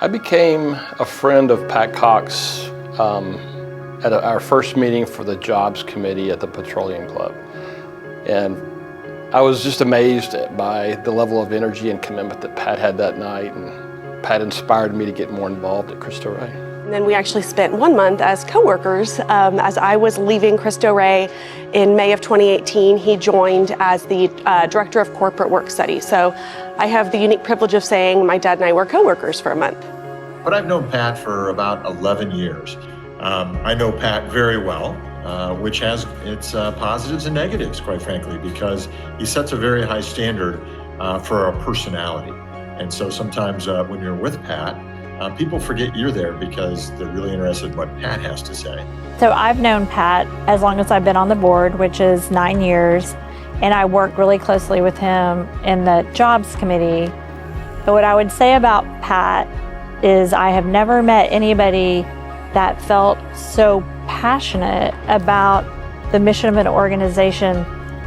I became a friend of Pat Cox at our first meeting for the Jobs Committee at the Petroleum Club. And I was just amazed by the level of energy and commitment that Pat had that night, and Pat inspired me to get more involved at Cristo Rey. And then we actually spent 1 month as co-workers. As I was leaving Cristo Rey in May of 2018, he joined as the Director of Corporate Work Study. So I have the unique privilege of saying my dad and I were co-workers for a month. But I've known Pat for about 11 years. I know Pat very well, which has its positives and negatives, quite frankly, because he sets a very high standard for our personality. And so sometimes when you're with Pat, people forget you're there because they're really interested in what Pat has to say. So I've known Pat as long as I've been on the board, which is 9 years, and I work really closely with him in the Jobs Committee. But what I would say about Pat is I have never met anybody that felt so passionate about the mission of an organization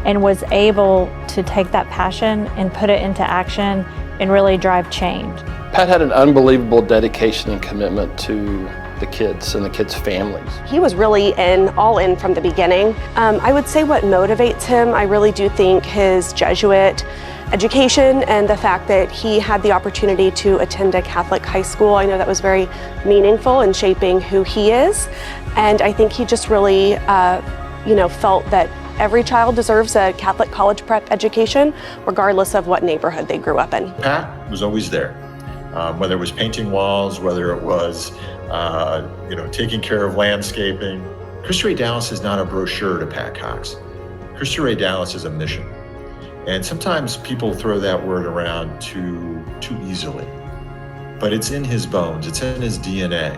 and was able to take that passion and put it into action and really drive change. Pat had an unbelievable dedication and commitment to the kids and the kids' families. He was really all in from the beginning. I would say what motivates him, I really do think his Jesuit education and the fact that he had the opportunity to attend a Catholic high school. I know that was very meaningful in shaping who he is. And I think he just really, felt that every child deserves a Catholic college prep education, regardless of what neighborhood they grew up in. Pat was always there, whether it was painting walls, whether it was, taking care of landscaping. Cristo Rey Dallas is not a brochure to Pat Cox. Cristo Rey Dallas is a mission. And sometimes people throw that word around too easily, but it's in his bones, it's in his DNA.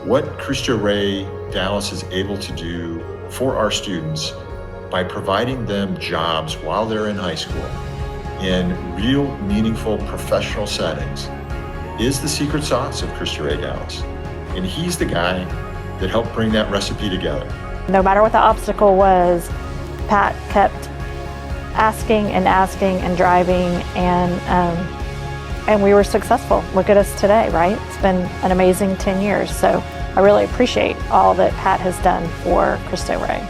What Cristo Rey Dallas is able to do for our students by providing them jobs while they're in high school in real, meaningful professional settings is the secret sauce of Cristo Rey Dallas. And he's the guy that helped bring that recipe together. No matter what the obstacle was, Pat kept asking and driving, and we were successful. Look at us today, right? It's been an amazing 10 years. So I really appreciate all that Pat has done for Cristo Rey.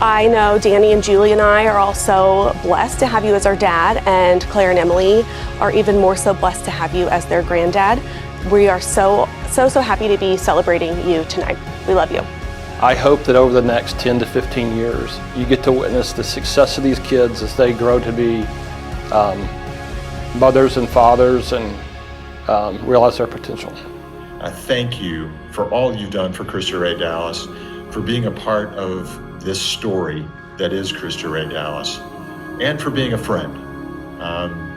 I know Danny and Julie and I are also blessed to have you as our dad, and Claire and Emily are even more so blessed to have you as their granddad. We are so happy to be celebrating you tonight. We love you. I hope that over the next 10 to 15 years, you get to witness the success of these kids as they grow to be mothers and fathers and realize their potential. I thank you for all you've done for Cristo Rey Dallas, for being a part of this story that is Cristo Rey Dallas, and for being a friend.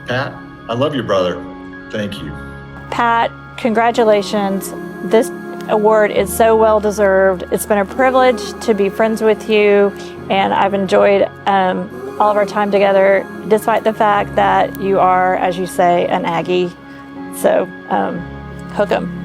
Pat, I love you, brother. Thank you. Pat, congratulations. This award is so well deserved. It's been a privilege to be friends with you, and I've enjoyed all of our time together, despite the fact that you are, as you say, an Aggie. So, hook 'em.